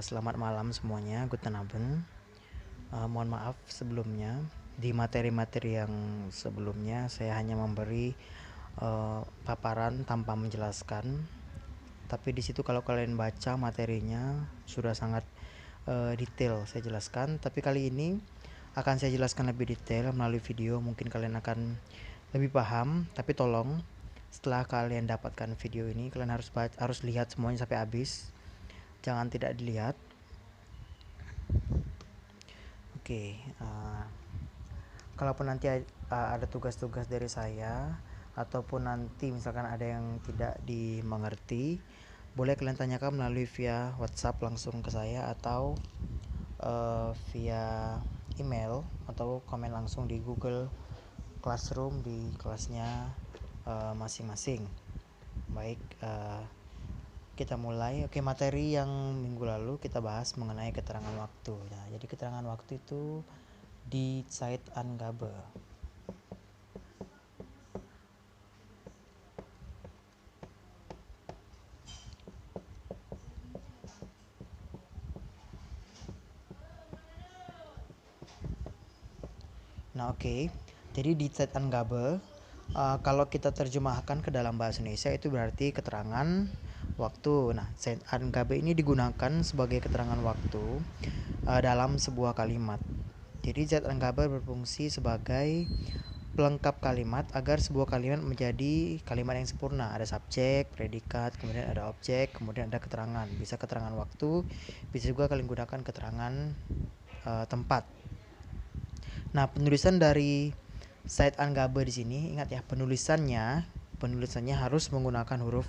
Selamat malam semuanya, Guten Abend. Mohon maaf sebelumnya, di materi-materi yang sebelumnya saya hanya memberi paparan tanpa menjelaskan. Tapi di situ kalau kalian baca materinya sudah sangat detail saya jelaskan. Tapi kali ini akan saya jelaskan lebih detail melalui video. Mungkin kalian akan lebih paham. Tapi tolong setelah kalian dapatkan video ini, kalian harus lihat semuanya sampai habis. Jangan tidak dilihat. Kalaupun nanti ada tugas-tugas dari saya ataupun nanti misalkan ada yang tidak dimengerti, boleh kalian tanyakan melalui via WhatsApp langsung ke saya atau via email atau komen langsung di Google Classroom di kelasnya masing-masing. Baik, kita mulai. Materi yang minggu lalu kita bahas mengenai keterangan waktu. Nah, jadi keterangan waktu itu di Zeitangabe. Nah, jadi di Zeitangabe kalau kita terjemahkan ke dalam bahasa Indonesia itu berarti keterangan waktu. Nah, Zeitangabe ini digunakan sebagai keterangan waktu dalam sebuah kalimat. Jadi Zeitangabe berfungsi sebagai pelengkap kalimat agar sebuah kalimat menjadi kalimat yang sempurna. Ada subjek, predikat, kemudian ada objek, kemudian ada keterangan. Bisa keterangan waktu, bisa juga kalian gunakan keterangan tempat. Nah, penulisan dari Zeitangabe di sini, ingat ya, penulisannya harus menggunakan huruf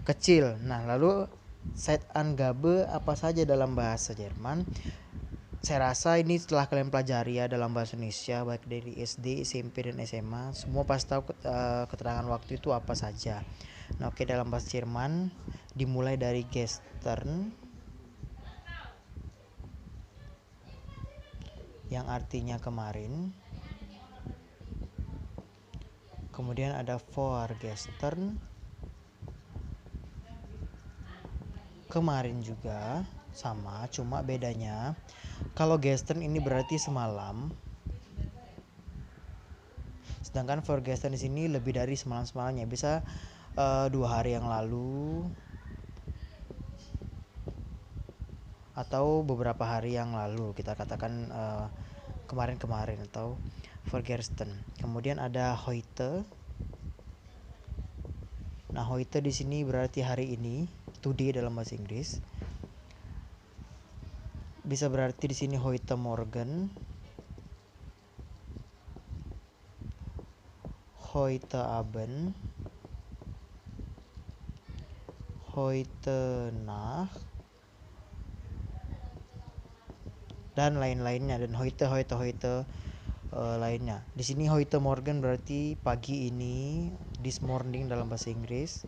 kecil. Nah, lalu Zeitangabe apa saja dalam bahasa Jerman? Saya rasa ini setelah kalian pelajari ya dalam bahasa Indonesia, baik dari SD, SMP, dan SMA, semua pasti tahu keterangan waktu itu apa saja. Nah, dalam bahasa Jerman dimulai dari gestern yang artinya kemarin. Kemudian ada vorgestern, kemarin juga sama, cuma bedanya kalau gestern ini berarti semalam, sedangkan vorgestern di sini lebih dari semalamnya, bisa 2 hari yang lalu atau beberapa hari yang lalu, kita katakan kemarin-kemarin atau vorgestern. Kemudian ada heute. Nah, heute di sini berarti hari ini, today dalam bahasa Inggris. Bisa berarti di sini heute Morgen, heute Abend, heute Nacht, dan lain-lainnya, dan heute lainnya. Di sini heute Morgen berarti pagi ini, this morning dalam bahasa Inggris.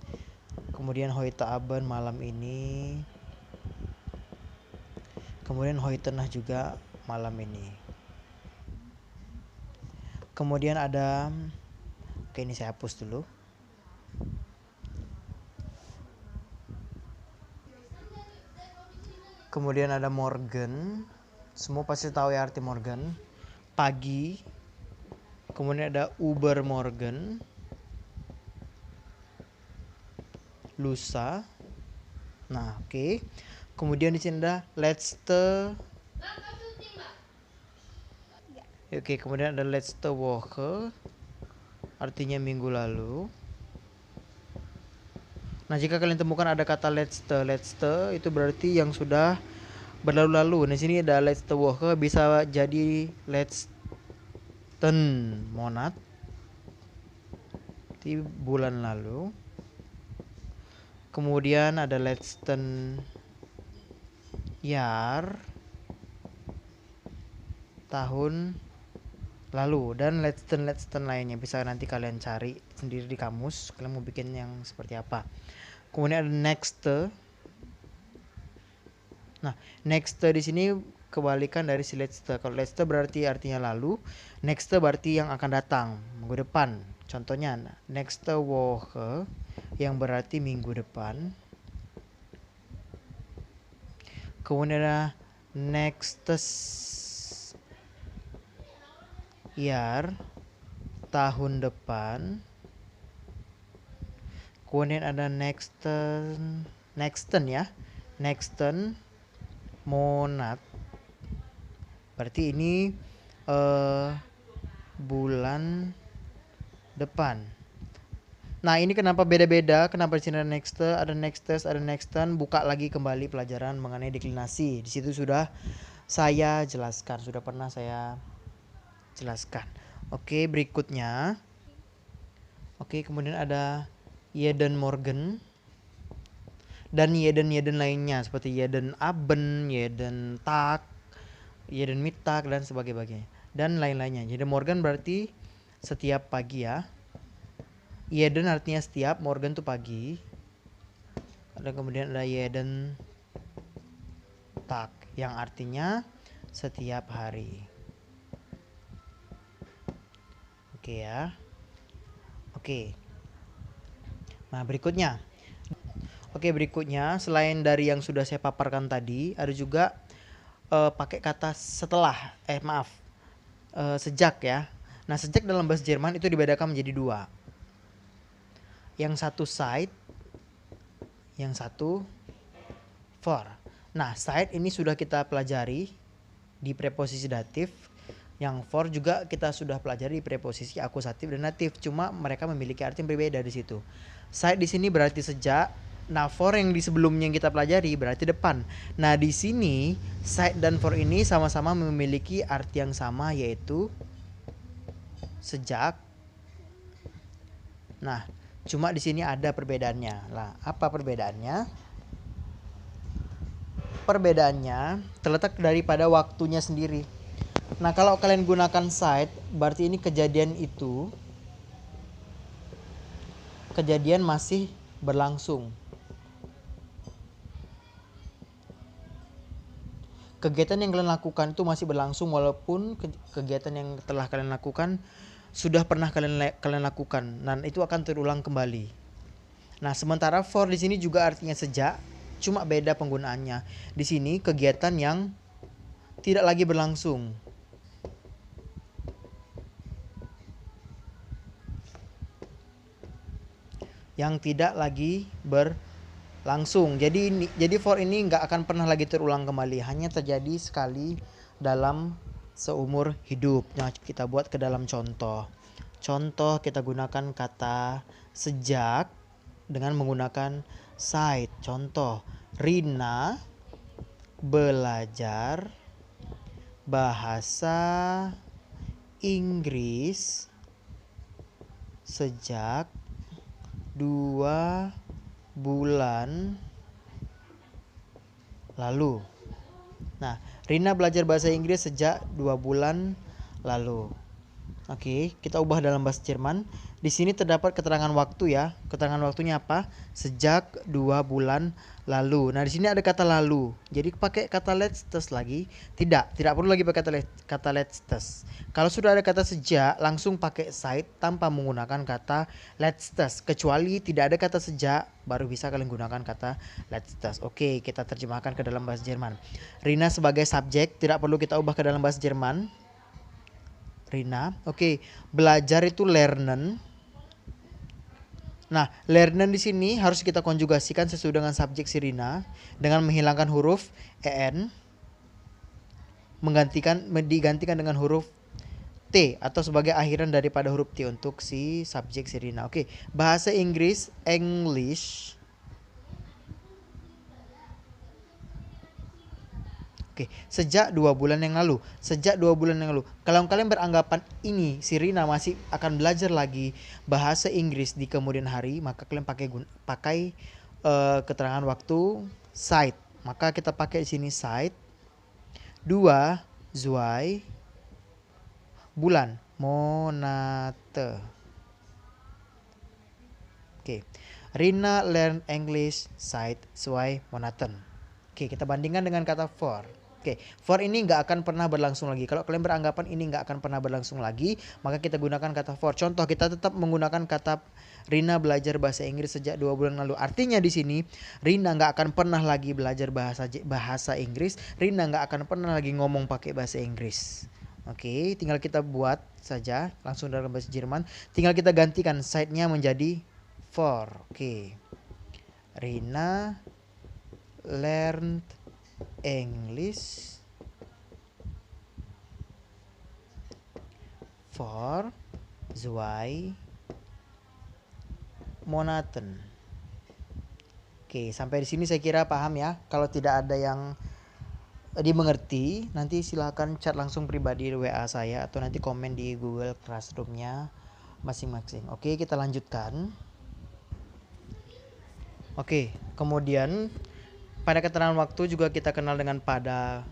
Kemudian heute Abend malam ini. Kemudian heute Nacht juga malam ini. Kemudian ada ini saya hapus dulu. Kemudian ada morgen. Semua pasti tahu ya arti morgen. Pagi. Kemudian ada übermorgen, lusa. Nah, kemudian di sini ada letzte. Kemudian ada letzte Woche, artinya minggu lalu. Nah, jika kalian temukan ada kata letzte itu berarti yang sudah berlalu-lalu. Di sini ada letzte Woche, bisa jadi letzten Monat, di bulan lalu. Kemudian ada letzten Jahr, tahun lalu, dan letzten lainnya bisa nanti kalian cari sendiri di kamus, kalian mau bikin yang seperti apa. Kemudian ada next. Nah, next di sini kebalikan dari si letzte. Kalau letzte berarti artinya lalu, next berarti yang akan datang, minggu depan. Contohnya next Woche yang berarti minggu depan. kemudian ada next year, tahun depan, kemudian ada nexten ya, nexten monat, berarti ini bulan depan. Nah, ini kenapa beda-beda? Kenapa di sini ada nexten? Buka lagi kembali pelajaran mengenai deklinasi. Di situ sudah saya jelaskan, sudah pernah saya jelaskan. Oke, berikutnya. Oke, kemudian ada Jeden Morgen dan Jeden lainnya seperti Jeden Abend, Jeden Tag, Jeden Mittag dan sebagainya dan lain-lainnya. Jeden Morgen berarti setiap pagi ya. Jeden artinya setiap, Morgen tuh pagi. Dan kemudian ada Jeden Tag yang artinya setiap hari. Oke ya. Oke. Nah, berikutnya. Oke, berikutnya selain dari yang sudah saya paparkan tadi, ada juga pakai kata setelah, sejak ya. Nah, sejak dalam bahasa Jerman itu dibedakan menjadi dua. Yang satu seit, yang satu for. Nah, seit ini sudah kita pelajari di preposisi datif. Yang for juga kita sudah pelajari di preposisi akusatif dan datif. Cuma mereka memiliki arti yang berbeda di situ. Seit di sini berarti sejak. Nah, for yang di sebelumnya yang kita pelajari berarti depan. Nah, di sini seit dan for ini sama-sama memiliki arti yang sama, yaitu sejak. Nah, cuma di sini ada perbedaannya. Lah, apa perbedaannya? Perbedaannya terletak daripada waktunya sendiri. Nah, kalau kalian gunakan seit, berarti ini kejadian masih berlangsung. Kegiatan yang kalian lakukan itu masih berlangsung walaupun kegiatan yang telah kalian lakukan sudah pernah kalian lakukan, dan itu akan terulang kembali. Nah, sementara for di sini juga artinya sejak, cuma beda penggunaannya. Di sini kegiatan yang tidak lagi berlangsung. Yang tidak lagi berlangsung. Jadi for ini nggak akan pernah lagi terulang kembali, hanya terjadi sekali dalam seumur hidup. Nah, kita buat ke dalam contoh. Contoh kita gunakan kata sejak dengan menggunakan seit. Contoh, Rina belajar bahasa Inggris sejak 2 bulan lalu. Nah, Rina belajar bahasa Inggris sejak 2 bulan lalu. Oke, kita ubah dalam bahasa Jerman. Di sini terdapat keterangan waktu ya. Keterangan waktunya apa? Sejak 2 bulan lalu. Nah, di sini ada kata lalu. Jadi pakai kata letztes lagi? Tidak perlu lagi pakai kata letztes. Kalau sudah ada kata sejak, langsung pakai seit tanpa menggunakan kata letztes. Kecuali tidak ada kata sejak, baru bisa kalian gunakan kata letztes. Oke, kita terjemahkan ke dalam bahasa Jerman. Rina sebagai subjek tidak perlu kita ubah ke dalam bahasa Jerman. Rina, oke. Belajar itu lernen. Nah, lernen di sini harus kita konjugasikan sesuai dengan subjek si Rina dengan menghilangkan huruf en, digantikan dengan huruf T atau sebagai akhiran daripada huruf T untuk si subjek si Rina. Oke, bahasa Inggris, English. Oke, sejak 2 bulan yang lalu. Kalau kalian beranggapan ini si Rina masih akan belajar lagi bahasa Inggris di kemudian hari, maka kalian pakai keterangan waktu seit. Maka kita pakai di sini seit 2 zwei bulan, Monate. Oke. Rina learn English seit 2 Monaten. Oke, kita bandingkan dengan kata for. Oke, for ini nggak akan pernah berlangsung lagi. Kalau kalian beranggapan ini nggak akan pernah berlangsung lagi, maka kita gunakan kata for. Contoh, kita tetap menggunakan kata Rina belajar bahasa Inggris sejak 2 bulan lalu. Artinya di sini Rina nggak akan pernah lagi belajar bahasa Inggris. Rina nggak akan pernah lagi ngomong pakai bahasa Inggris. Oke, tinggal kita buat saja langsung dalam bahasa Jerman. Tinggal kita gantikan side-nya menjadi for. Oke. Rina learned English for 2 Monaten. Oke, sampai di sini saya kira paham ya. Kalau tidak ada yang dimengerti, nanti silakan chat langsung pribadi di WA saya atau nanti komen di Google Classroom-nya masing-masing. Oke, kita lanjutkan. Oke, kemudian pada keterangan waktu juga kita kenal dengan pada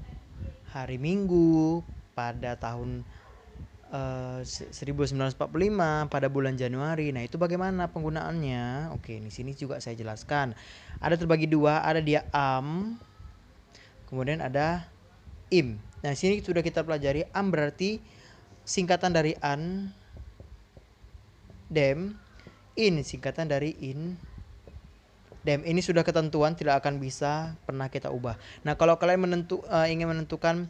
hari Minggu, pada tahun 1945, pada bulan Januari. Nah, itu bagaimana penggunaannya? Oke, di sini juga saya jelaskan. Ada terbagi dua, ada dia am, kemudian ada im. Nah, sini sudah kita pelajari am berarti singkatan dari an, dem, in singkatan dari in, dem. Ini sudah ketentuan, tidak akan bisa pernah kita ubah. Nah, kalau kalian ingin menentukan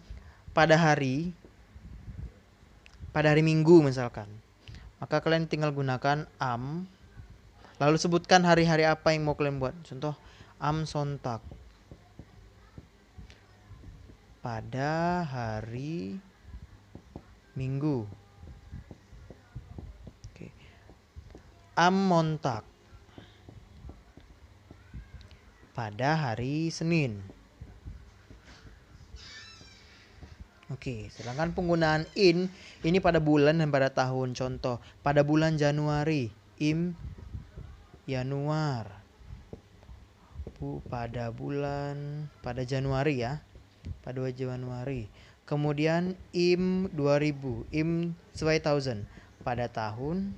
pada hari Minggu misalkan, maka kalian tinggal gunakan am, lalu sebutkan hari-hari apa yang mau kalian buat. Contoh, am Sonntag, pada hari Minggu. Oke. Am Montag, pada hari Senin. Oke, sedangkan penggunaan in ini pada bulan dan pada tahun. Contoh, pada bulan Januari, im Januar. Pada Januari ya. Pada Januari. Kemudian im 2000, im 2000 pada tahun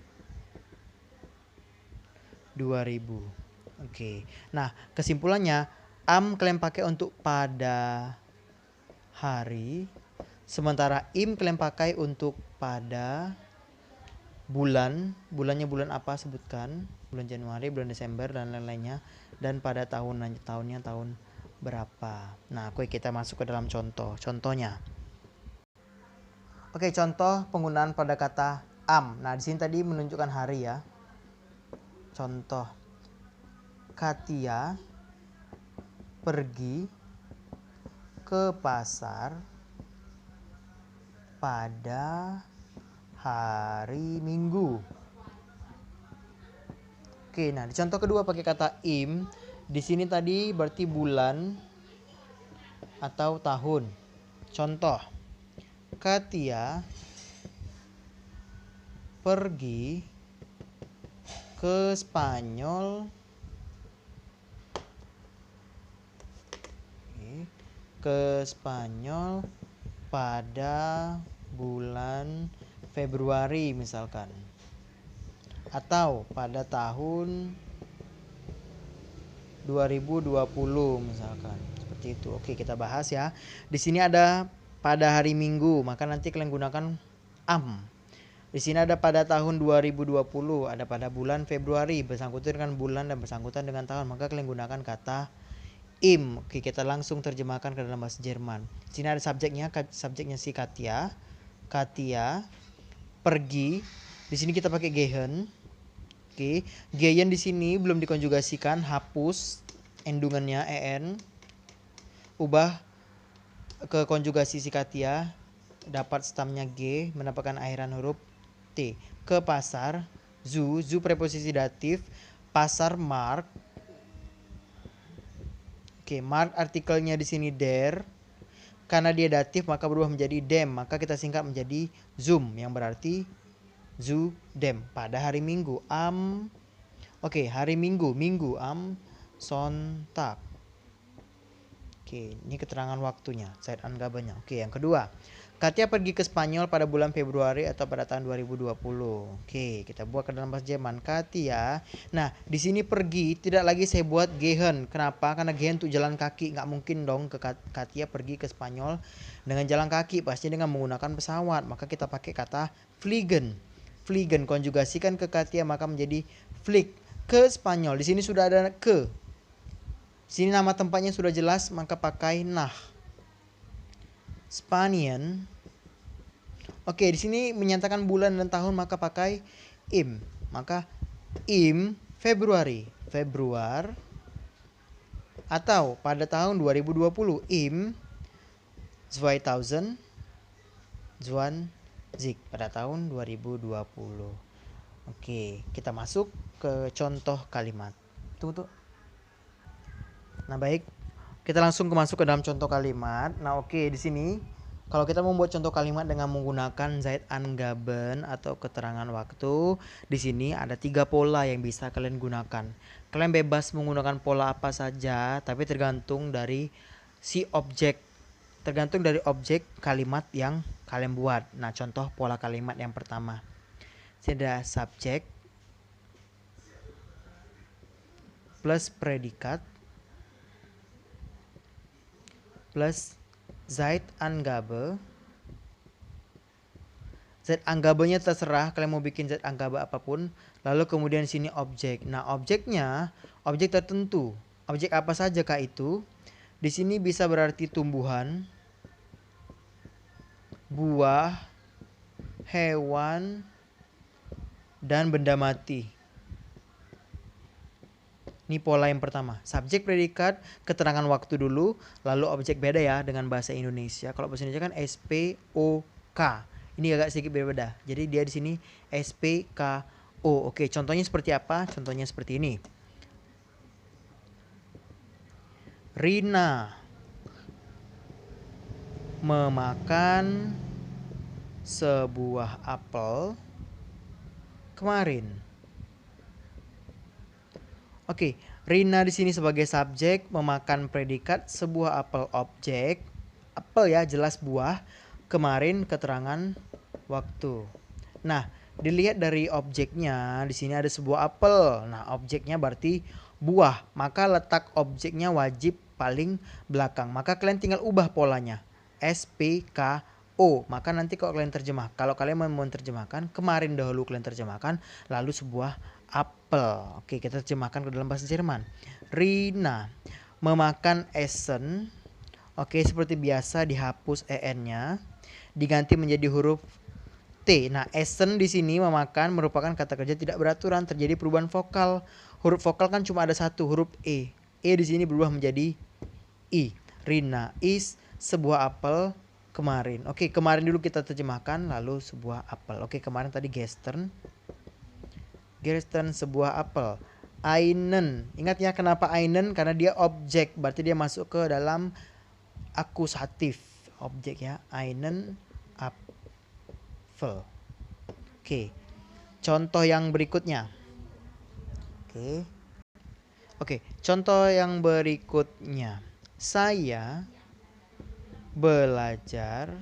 2000. Oke. Nah, kesimpulannya am kalian pakai untuk pada hari, sementara im kalian pakai untuk pada bulan. Bulannya bulan apa sebutkan? Bulan Januari, bulan Desember dan lain-lainnya. Dan pada tahunnya tahun berapa. Nah, oke, kita masuk ke dalam contoh. Contohnya. Oke, contoh penggunaan pada kata am. Nah, di sini tadi menunjukkan hari ya. Contoh, Katia pergi ke pasar pada hari Minggu. Oke, nah di contoh kedua pakai kata im. Di sini tadi berarti bulan atau tahun. Contoh, Katia pergi ke Spanyol pada bulan Februari misalkan, atau pada tahun 2020 misalkan, seperti itu. Oke, kita bahas ya. Di sini ada pada hari Minggu, maka nanti kalian gunakan am. Di sini ada pada tahun 2020, ada pada bulan Februari, bersangkutan dengan bulan dan bersangkutan dengan tahun, maka kalian gunakan kata im. Oke, kita langsung terjemahkan ke dalam bahasa Jerman. Di sini ada subjeknya si Katia. Katia pergi. Di sini kita pakai gehen. Oke, gehen di sini belum dikonjugasikan, hapus endungannya en. Ubah ke konjugasi si Katia, dapat stamnya g, mendapatkan akhiran huruf t. Ke pasar, zu preposisi datif, pasar mark. Oke, mark artikelnya di sini der. Karena dia datif maka berubah menjadi dem, maka kita singkat menjadi zum yang berarti zu dem pada hari Minggu. Oke, hari Minggu am Sonntag. Oke, ini keterangan waktunya, Zeitangabe-nya. Oke, yang kedua. Katia pergi ke Spanyol pada bulan Februari atau pada tahun 2020. Oke, kita buat ke dalam bahasa Jerman. Katia. Nah, di sini pergi tidak lagi saya buat gehen. Kenapa? Karena gehen untuk jalan kaki. Nggak mungkin dong ke Katia pergi ke Spanyol dengan jalan kaki. Pasti dengan menggunakan pesawat. Maka kita pakai kata fliegen. Fliegen konjugasikan ke Katia maka menjadi flieg. Ke Spanyol. Di sini sudah ada ke. Sini nama tempatnya sudah jelas, maka pakai nah. Spanien. Oke, di sini menyatakan bulan dan tahun maka pakai im. Maka im Februari, Februar. Atau pada tahun 2020 im 2020 pada tahun 2020. Oke, kita masuk ke contoh kalimat. Tunggu. Nah, baik. Kita langsung masuk ke dalam contoh kalimat. Nah, oke, di sini kalau kita membuat contoh kalimat dengan menggunakan Zeitangaben atau keterangan waktu, di sini ada 3 pola yang bisa kalian gunakan. Kalian bebas menggunakan pola apa saja, tapi tergantung dari si objek. Tergantung dari objek kalimat yang kalian buat. Nah, contoh pola kalimat yang pertama. Ada subjek plus predikat plus Zeitangabe. Zeitangabe-nya terserah kalian mau bikin Zeitangabe apapun. Lalu kemudian sini objek. Nah, objeknya objek tertentu. Objek apa saja kah itu? Di sini bisa berarti tumbuhan, buah, hewan, dan benda mati. Ini pola yang pertama. Subjek, predikat, keterangan waktu dulu, lalu objek. Beda ya dengan bahasa Indonesia. Kalau bahasa Indonesia kan SPOK. Ini agak sedikit berbeda. Jadi dia di sini SPKO. Oke, contohnya seperti apa? Contohnya seperti ini. Rina memakan sebuah apel kemarin. Oke, Rina di sini sebagai subjek, memakan predikat, sebuah apel objek. Apel ya, jelas buah. Kemarin keterangan waktu. Nah, dilihat dari objeknya, di sini ada sebuah apel. Nah, objeknya berarti buah. Maka letak objeknya wajib paling belakang. Maka kalian tinggal ubah polanya. SPKO. Maka nanti kalau kalian terjemah, kalau kalian mau menerjemahkan, kemarin dahulu kalian terjemahkan, lalu sebuah apel. Oke, kita terjemahkan ke dalam bahasa Jerman. Rina memakan Essen. Oke, seperti biasa dihapus en-nya, diganti menjadi huruf T. Nah, Essen di sini memakan merupakan kata kerja tidak beraturan, terjadi perubahan vokal. Huruf vokal kan cuma ada satu, huruf E. E di sini berubah menjadi I. Rina is sebuah apel kemarin. Oke, kemarin dulu kita terjemahkan, lalu sebuah apel. Oke, kemarin tadi gestern. Gestern sebuah apel. Einen. Ingat ya kenapa einen? Karena dia objek. Berarti dia masuk ke dalam akusatif. Objek ya. Einen apfel. Oke. Contoh yang berikutnya. Oke. Contoh yang berikutnya. Saya belajar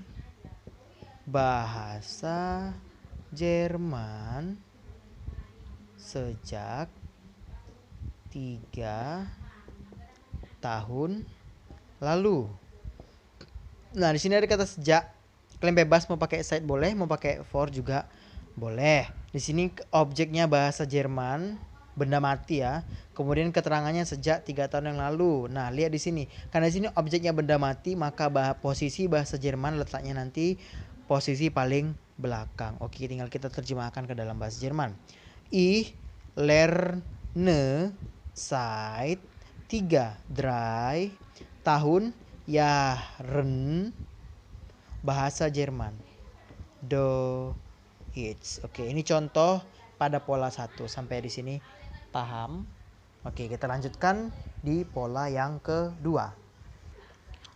bahasa Jerman sejak 3 tahun lalu. Nah, di sini ada kata sejak. Kalian bebas mau pakai seit boleh, mau pakai for juga boleh. Di sini objeknya bahasa Jerman, benda mati ya. Kemudian keterangannya sejak 3 tahun yang lalu. Nah, lihat di sini. Karena di sini objeknya benda mati, maka posisi bahasa Jerman letaknya nanti posisi paling belakang. Oke, tinggal kita terjemahkan ke dalam bahasa Jerman. Ich lerne seit 3 tahun Jahren bahasa Jerman. Deutsch. Oke, ini contoh pada pola 1. Sampai di sini paham? Oke, kita lanjutkan di pola yang kedua.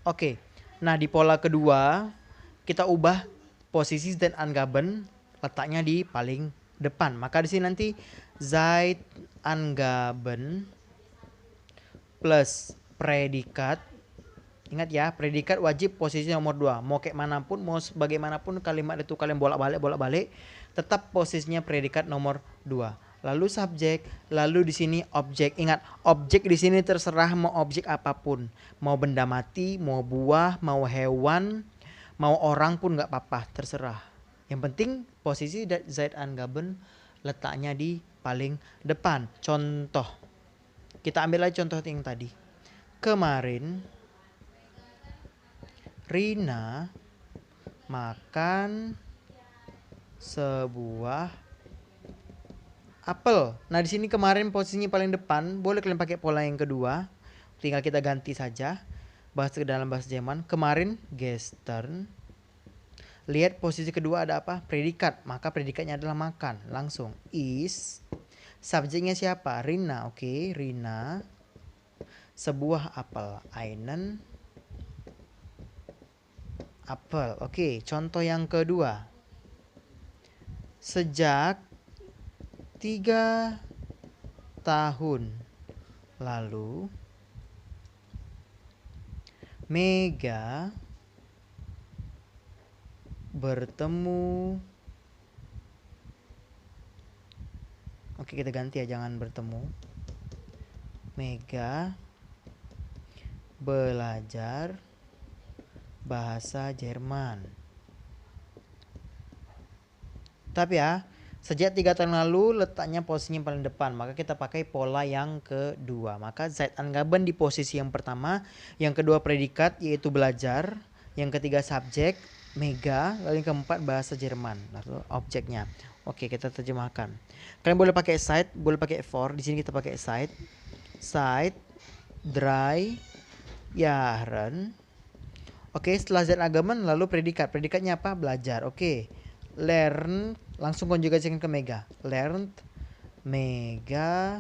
Oke, nah di pola kedua kita ubah posisi Zeitangaben letaknya di paling depan. Maka di sini nanti Zeitangaben plus predikat Ingat ya, predikat wajib posisi nomor 2. Mau kayak manapun, mau sebagaimanapun kalimat itu kalian bolak-balik, tetap posisinya predikat nomor 2. Lalu subjek, lalu di sini objek. Ingat, objek di sini terserah mau objek apapun. Mau benda mati, mau buah, mau hewan, mau orang pun nggak apa-apa, terserah. Yang penting posisi Zeit angaben letaknya di paling depan. Contoh, kita ambil aja contoh yang tadi. Kemarin Rina makan sebuah apel. Nah, di sini kemarin posisinya paling depan. Boleh kalian pakai pola yang kedua. Tinggal kita ganti saja. Bahasa dalam bahasa Jerman. Kemarin gestern. Lihat posisi kedua ada apa? Predikat. Maka predikatnya adalah makan. Langsung. Is. Subjeknya siapa? Rina. Oke, Rina. Sebuah apel. Einen. Apel. Oke, contoh yang kedua. Sejak 3 tahun lalu, Mega bertemu. Oke, kita ganti ya, jangan bertemu. Mega belajar bahasa Jerman. Tapi ya, sejak 3 tahun lalu letaknya posisinya paling depan. Maka kita pakai pola yang kedua. Maka Zeit angaben di posisi yang pertama. Yang kedua predikat yaitu belajar. Yang ketiga subjek, Mega. Lalu yang keempat bahasa Jerman. Lalu objeknya. Oke, kita terjemahkan. Kalian boleh pakai Zeit, boleh pakai for. Di sini kita pakai Zeit. Zeit, dry, Jahren. Oke, setelah Zeit angaben lalu predikat. Predikatnya apa? Belajar. Oke. Learn, langsung konjugasikan ke Mega. Learned Mega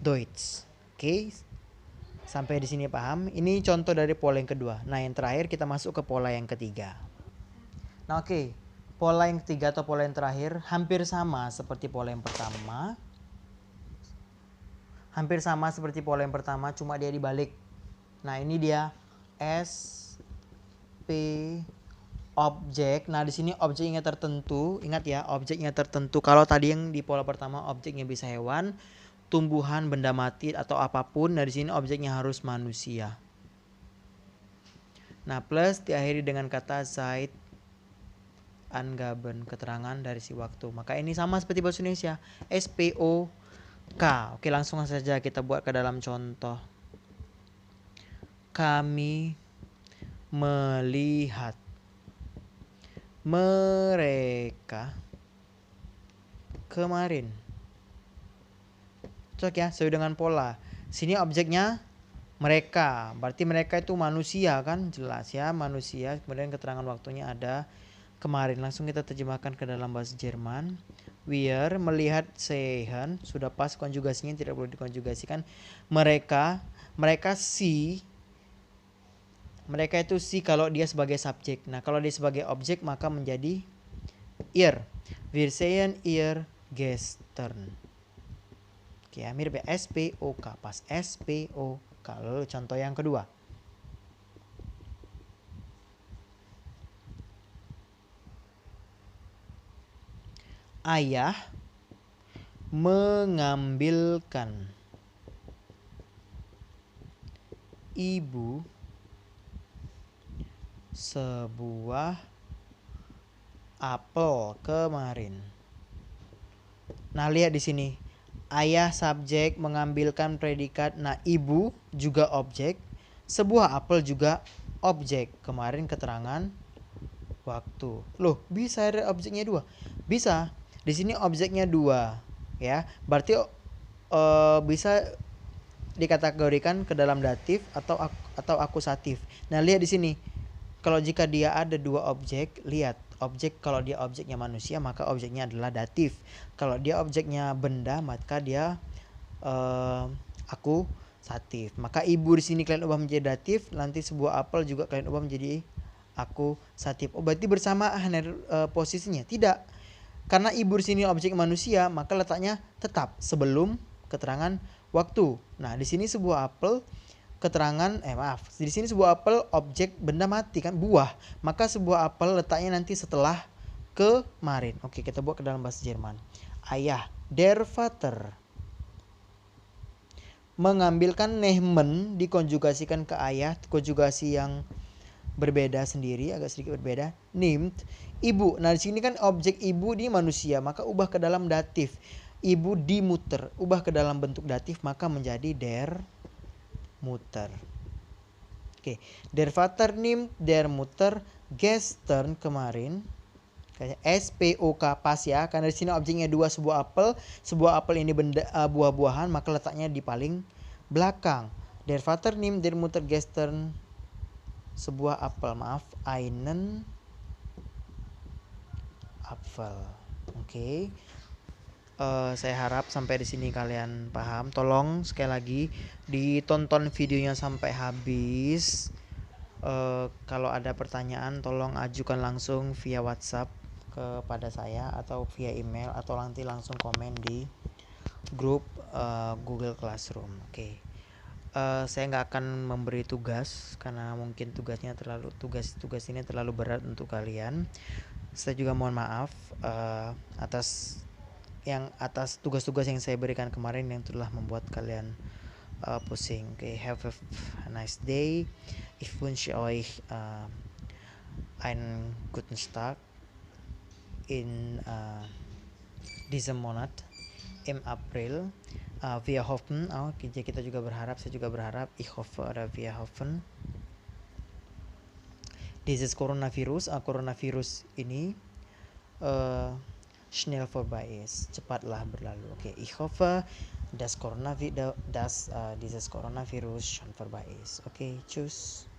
Deutsch. Oke. Sampai di sini paham? Ini contoh dari pola yang kedua. Nah, yang terakhir kita masuk ke pola yang ketiga. Nah, oke. Pola yang ketiga atau pola yang terakhir hampir sama seperti pola yang pertama. Hampir sama seperti pola yang pertama, cuma dia dibalik. Nah, ini dia SP objek. Nah, di sini objeknya tertentu. Ingat ya, objeknya tertentu. Kalau tadi yang di pola pertama objeknya bisa hewan, tumbuhan, benda mati atau apapun. Nah, di sini objeknya harus manusia. Nah, plus diakhiri dengan kata Zeit angaben, keterangan dari si waktu. Maka ini sama seperti bahasa Indonesia, SPOK. Oke, langsung saja kita buat ke dalam contoh. Kami melihat mereka kemarin. Cocok ya, sesuai dengan pola. Sini objeknya mereka, berarti mereka itu manusia kan, jelas ya, manusia. Kemudian keterangan waktunya ada kemarin. Langsung kita terjemahkan ke dalam bahasa Jerman. Wir melihat sehen, sudah pas konjugasinya, tidak perlu dikonjugasikan. Mereka si. Mereka itu si kalau dia sebagai subjek. Nah, kalau dia sebagai objek maka menjadi ihr. Wir sehen ihr gestern. Oke ya, mirip ya, SPOK, pas SPOK. Lalu contoh yang kedua. Ayah mengambilkan ibu sebuah apel kemarin. Nah, lihat di sini. Ayah subjek, mengambilkan predikat. Nah, ibu juga objek. Sebuah apel juga objek. Kemarin keterangan waktu. Loh, bisa ada objeknya 2? Bisa. Di sini objeknya 2, ya. Berarti bisa dikategorikan ke dalam datif atau akusatif. Nah, lihat di sini. Kalau jika dia ada 2 objek, lihat objek, kalau dia objeknya manusia maka objeknya adalah datif. Kalau dia objeknya benda maka dia akusatif. Maka ibu di sini kalian ubah menjadi datif, nanti sebuah apel juga kalian ubah menjadi akusatif. Oh, berarti bersamaan posisinya? Tidak. Karena ibu di sini objek manusia, maka letaknya tetap sebelum keterangan waktu. Nah, di sini sebuah apel keterangan maaf, di sini sebuah apel objek benda mati kan, buah, maka sebuah apel letaknya nanti setelah kemarin. Oke, kita buat ke dalam bahasa Jerman. Ayah, der Vater. Mengambilkan nehmen dikonjugasikan ke ayah, konjugasi yang berbeda sendiri, agak sedikit berbeda. Nimmt, ibu. Nah, di sini kan objek ibu di manusia, maka ubah ke dalam datif. Ibu di Mutter, ubah ke dalam bentuk datif, maka menjadi der Mutter. Oke, der Vater nimmt der Mutter gestern kemarin. SPOK pas ya, karena di sini objeknya dua, sebuah apel ini benda buah-buahan, maka letaknya di paling belakang. Der Vater nimmt der Mutter gestern sebuah apel, maaf, einen Apfel. Oke. Saya harap sampai di sini kalian paham. Tolong sekali lagi ditonton videonya sampai habis. Kalau ada pertanyaan tolong ajukan langsung via WhatsApp kepada saya atau via email, atau nanti langsung komen di grup Google Classroom. Oke. Saya nggak akan memberi tugas karena mungkin tugas ini terlalu berat untuk kalian. Saya juga mohon maaf atas tugas-tugas yang saya berikan kemarin yang telah membuat kalian pusing. Okay, have a nice day. Ich wünsche euch einen guten Start in diesem Monat im April. Wir hoffen, kita juga berharap, saya juga berharap, ich hoffe oder wir hoffen, dieses Coronavirus ini schnell vorbei ist, cepatlah berlalu. Okay, ich hoffe, dass dieses Coronavirus schon vorbei ist. Okay, tschüss.